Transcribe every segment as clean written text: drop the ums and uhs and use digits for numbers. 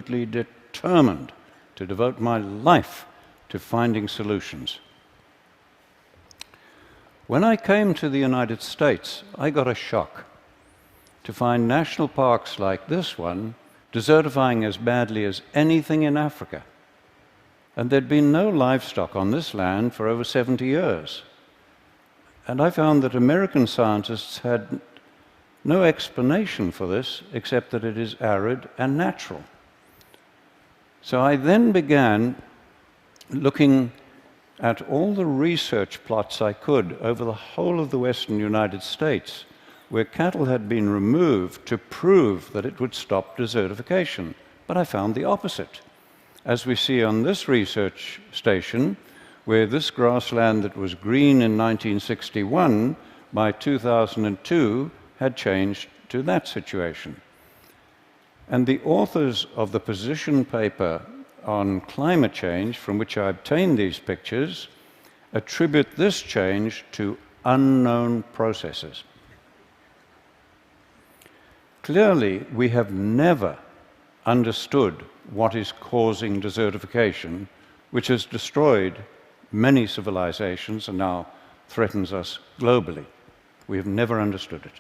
determined to devote my life to finding solutions. When I came to the United States, I got a shock to find national parks like this one desertifying as badly as anything in Africa. And there'd been no livestock on this land for over 70 years. And I found that American scientists had no explanation for this except that it is arid and natural. So I then began looking at all the research plots I could over the whole of the western United States where cattle had been removed to prove that it would stop desertification. But I found the opposite. As we see on this research station, where this grassland that was green in 1961, by 2002, had changed to that situation. And the authors of the position paper on climate change, from which I obtained these pictures, attribute this change to unknown processes. Clearly, we have never understood what is causing desertification, which has destroyed many civilizations and now threatens us globally. We have never understood it.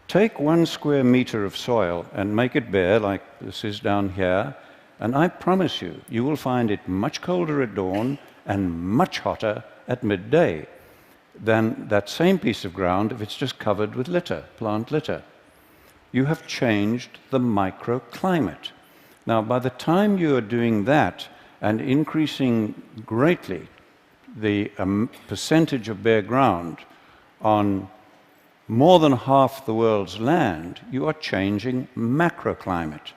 Take 1 square meter of soil and make it bare, like this is down here, and I promise you, you will find it much colder at dawn and much hotter at midday than that same piece of ground if it's just covered with litter, plant litter. You have changed the microclimate. Now, by the time you are doing that and increasing greatly the percentage of bare ground on more than half the world's land, you are changing macroclimate.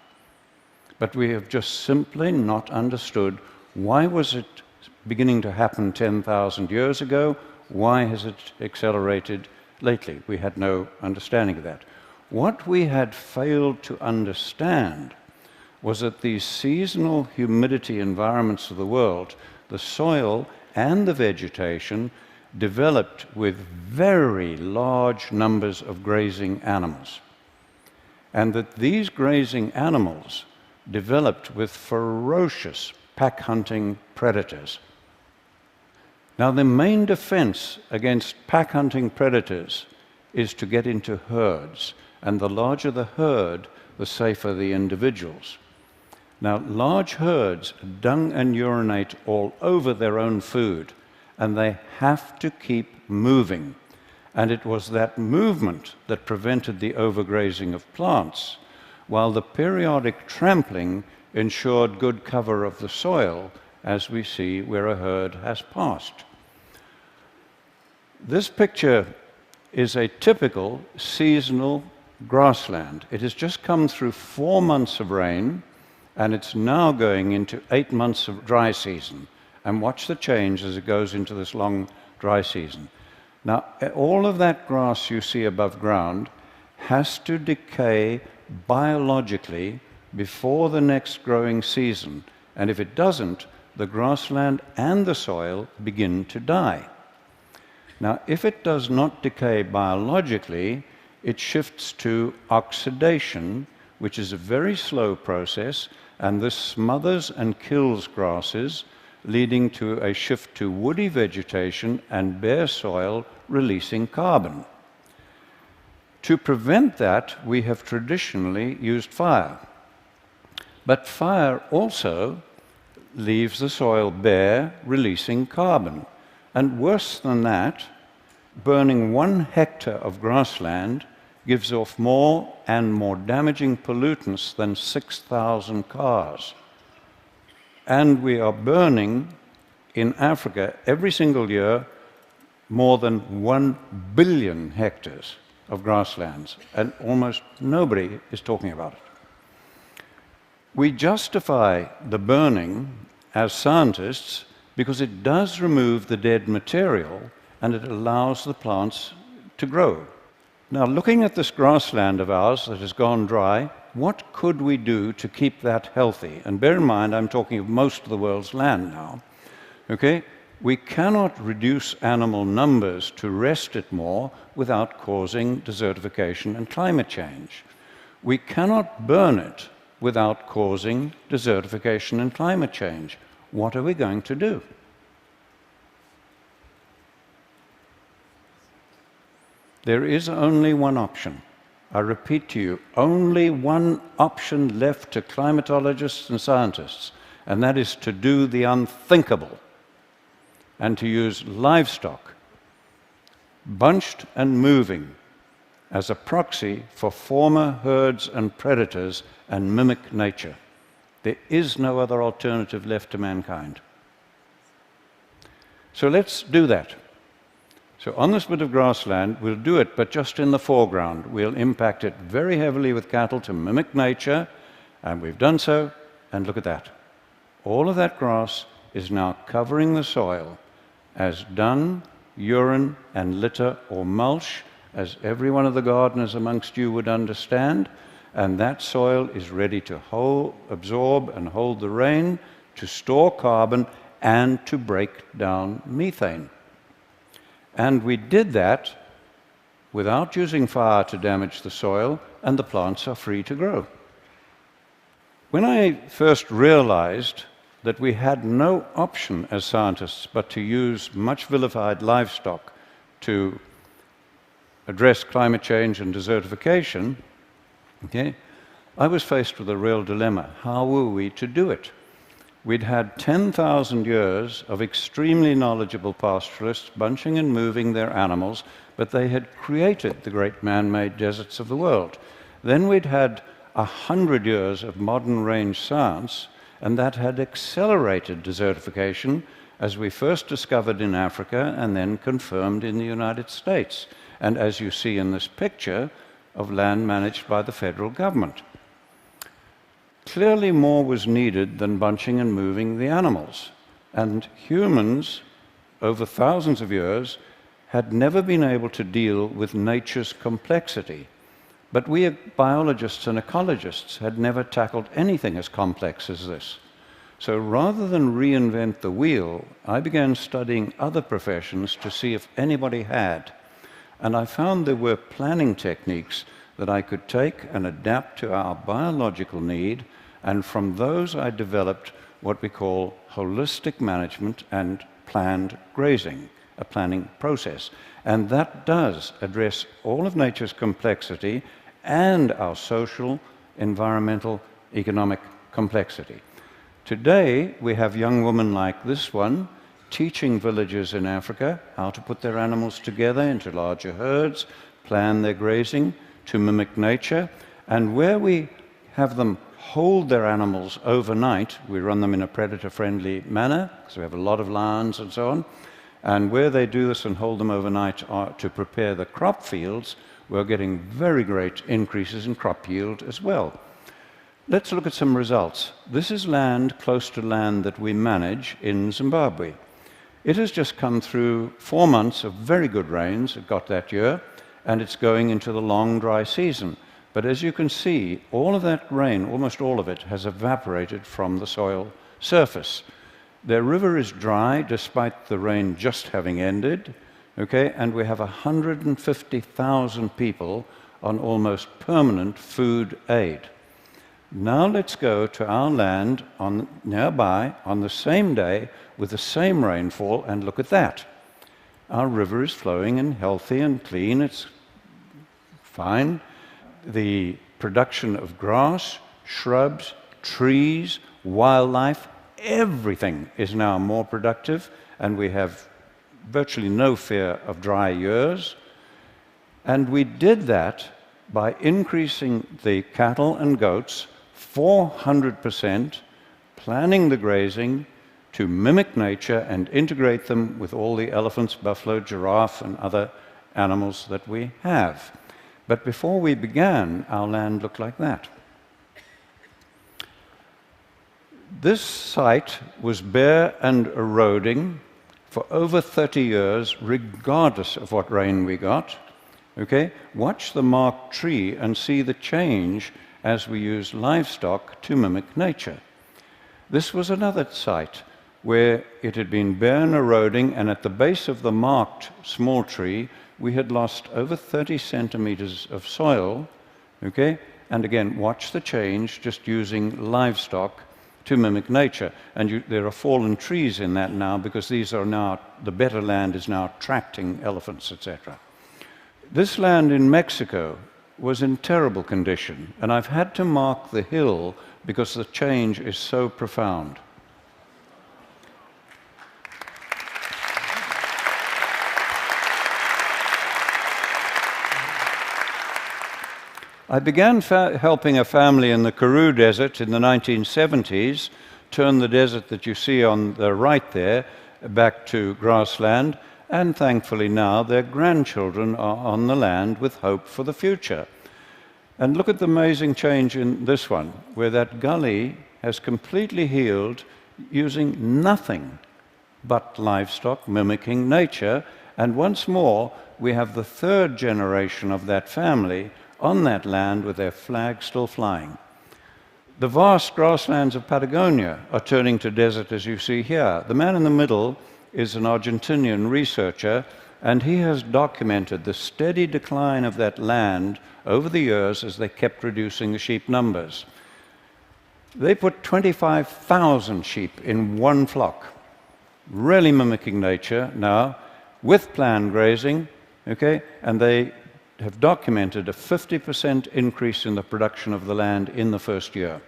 But we have just simply not understood why was it beginning to happen 10,000 years ago? Why has it accelerated lately? We had no understanding of that. What we had failed to understand was that these seasonal humidity environments of the world, the soil and the vegetation, developed with very large numbers of grazing animals. And that these grazing animals developed with ferocious pack-hunting predators. Now, the main defense against pack-hunting predators is to get into herds, and the larger the herd, the safer the individuals. Now, large herds dung and urinate all over their own food, and they have to keep moving. And it was that movement that prevented the overgrazing of plants, while the periodic trampling ensured good cover of the soil, as we see where a herd has passed. This picture is a typical seasonal grassland. It has just come through 4 months of rain, and it's now going into 8 months of dry season. And watch the change as it goes into this long dry season. Now, all of that grass you see above ground has to decay biologically before the next growing season. And if it doesn't, the grassland and the soil begin to die. Now, if it does not decay biologically, it shifts to oxidation, which is a very slow process, and this smothers and kills grasses, leading to a shift to woody vegetation and bare soil releasing carbon. To prevent that, we have traditionally used fire. But fire also leaves the soil bare, releasing carbon. And worse than that, burning 1 hectare of grassland gives off more and more damaging pollutants than 6,000 cars. And we are burning in Africa every single year more than 1 billion hectares of grasslands, and almost nobody is talking about it. We justify the burning as scientists because it does remove the dead material and it allows the plants to grow. Now, looking at this grassland of ours that has gone dry, what could we do to keep that healthy? And bear in mind, I'm talking of most of the world's land now. Okay? We cannot reduce animal numbers to rest it more without causing desertification and climate change. We cannot burn it without causing desertification and climate change. What are we going to do? There is only one option. I repeat to you, only one option left to climatologists and scientists, and that is to do the unthinkable and to use livestock, bunched and moving, as a proxy for former herds and predators and mimic nature. There is no other alternative left to mankind. So let's do that. So on this bit of grassland, we'll do it, but just in the foreground. We'll impact it very heavily with cattle to mimic nature, and we've done so, and look at that. All of that grass is now covering the soil as dung, urine, and litter or mulch, as every one of the gardeners amongst you would understand, and that soil is ready to absorb and hold the rain, to store carbon, and to break down methane. And we did that without using fire to damage the soil, and the plants are free to grow. When I first realized that we had no option as scientists but to use much vilified livestock to address climate change and desertification, I was faced with a real dilemma. How were we to do it? We'd had 10,000 years of extremely knowledgeable pastoralists bunching and moving their animals, but they had created the great man-made deserts of the world. Then we'd had 100 years of modern range science, and that had accelerated desertification, as we first discovered in Africa and then confirmed in the United States, and as you see in this picture of land managed by the federal government. Clearly more was needed than bunching and moving the animals, and humans, over thousands of years, had never been able to deal with nature's complexity. But we biologists and ecologists had never tackled anything as complex as this. So rather than reinvent the wheel, I began studying other professions to see if anybody had. And I found there were planning techniques that I could take and adapt to our biological need, and from those I developed what we call holistic management and planned grazing, a planning process. And that does address all of nature's complexity and our social, environmental, economic complexity. Today, we have young women like this one teaching villagers in Africa how to put their animals together into larger herds, plan their grazing to mimic nature, and where we have them hold their animals overnight, we run them in a predator-friendly manner, because we have a lot of lions and so on, and where they do this and hold them overnight to prepare the crop fields, we're getting very great increases in crop yield as well. Let's look at some results. This is land close to land that we manage in Zimbabwe. It has just come through 4 months of very good rains, it got that year, and it's going into the long dry season. But as you can see, all of that rain, almost all of it, has evaporated from the soil surface. Their river is dry despite the rain just having ended, and we have 150,000 people on almost permanent food aid. Now let's go to our land nearby on the same day with the same rainfall, and look at that. Our river is flowing and healthy and clean, it's fine. The production of grass, shrubs, trees, wildlife, everything is now more productive, and we have virtually no fear of dry years. And we did that by increasing the cattle and goats 400%, planning the grazing to mimic nature and integrate them with all the elephants, buffalo, giraffe, and other animals that we have. But before we began, our land looked like that. This site was bare and eroding for over 30 years, regardless of what rain we got. Watch the marked tree and see the change as we use livestock to mimic nature. This was another site where it had been bare and eroding, and at the base of the marked small tree, we had lost over 30 centimeters of soil, And again, watch the change just using livestock to mimic nature. And there are fallen trees in that now because these are now, the better land is now attracting elephants, etc. This land in Mexico was in terrible condition, and I've had to mark the hill because the change is so profound. I began helping a family in the Karoo Desert in the 1970s, turn the desert that you see on the right there back to grassland, and thankfully now their grandchildren are on the land with hope for the future. And look at the amazing change in this one, where that gully has completely healed using nothing but livestock mimicking nature, and once more we have the third generation of that family on that land with their flag still flying. The vast grasslands of Patagonia are turning to desert, as you see here. The man in the middle is an Argentinian researcher, and he has documented the steady decline of that land over the years as they kept reducing the sheep numbers. They put 25,000 sheep in one flock, really mimicking nature now, with planned grazing, okay, and they have documented a 50% increase in the production of the land in the first year.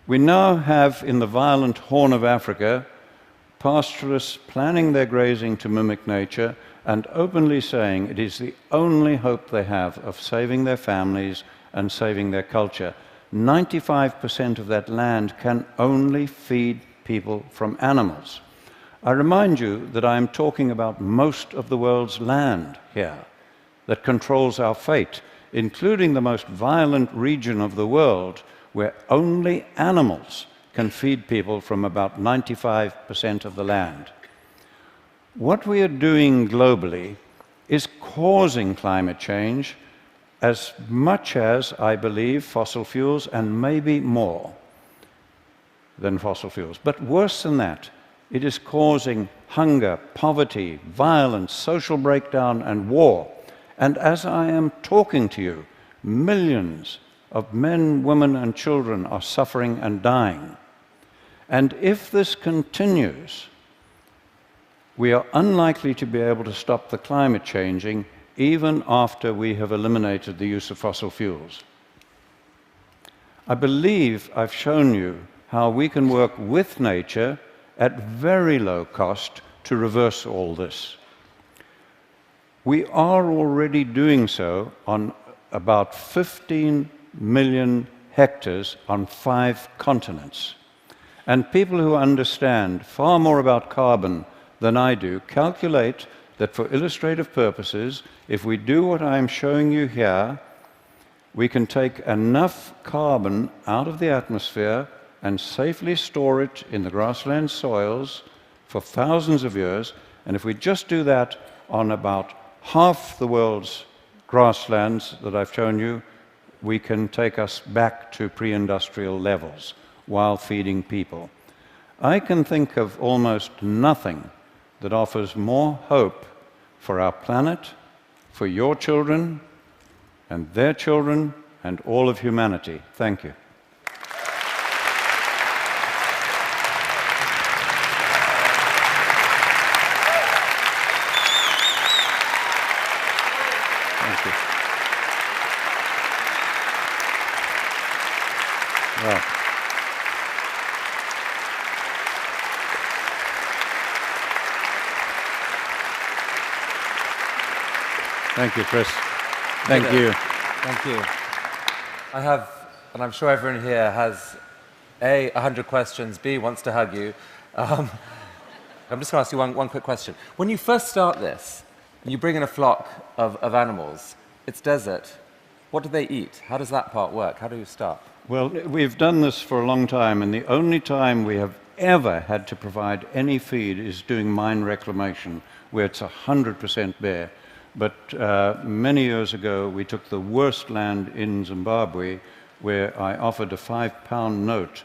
We now have, in the violent Horn of Africa, pastoralists planning their grazing to mimic nature and openly saying it is the only hope they have of saving their families and saving their culture. 95% of that land can only feed people from animals. I remind you that I am talking about most of the world's land here that controls our fate, including the most violent region of the world where only animals can feed people from about 95% of the land. What we are doing globally is causing climate change as much as, I believe, fossil fuels, and maybe more than fossil fuels. But worse than that, it is causing hunger, poverty, violence, social breakdown, and war. And as I am talking to you, millions of men, women, and children are suffering and dying. And if this continues, we are unlikely to be able to stop the climate changing even after we have eliminated the use of fossil fuels. I believe I've shown you how we can work with nature at very low cost to reverse all this. We are already doing so on about 15 million hectares on 5 continents. And people who understand far more about carbon than I do calculate that for illustrative purposes, if we do what I'm showing you here, we can take enough carbon out of the atmosphere and safely store it in the grassland soils for thousands of years. And if we just do that on about half the world's grasslands that I've shown you, we can take us back to pre-industrial levels while feeding people. I can think of almost nothing that offers more hope for our planet, for your children, and their children, and all of humanity. Thank you. Thank you. Well. Thank you, Chris. Thank you. Thank you. I have, and I'm sure everyone here has, A, 100 questions, B, wants to hug you. I'm just going to ask you one quick question. When you first start this, and you bring in a flock of animals, it's desert, what do they eat? How does that part work? How do you start? Well, we've done this for a long time, and the only time we have ever had to provide any feed is doing mine reclamation, where it's 100% bare. But many years ago, we took the worst land in Zimbabwe, where I offered a £5 note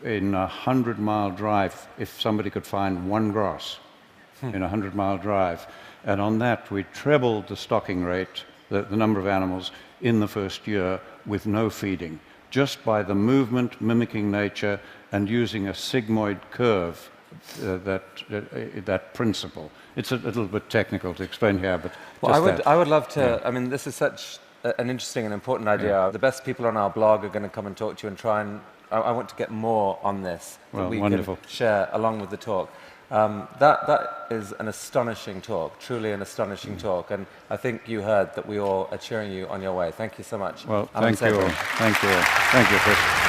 in a 100-mile drive if somebody could find one grass in a 100-mile drive. And on that, we trebled the stocking rate the number of animals in the first year with no feeding, just by the movement mimicking nature and using a sigmoid curve, that principle. It's a little bit technical to explain here, but well, I would love to. I mean, this is such an interesting and important idea. The best people on our blog are going to come and talk to you and try and. I want to get more on this that we wonderful. can share along with the talk. That is an astonishing talk, truly an astonishing talk, and I think you heard that we all are cheering you on your way. Thank you so much. Well, Allan thank you. Savory. Thank you. Thank you, Chris.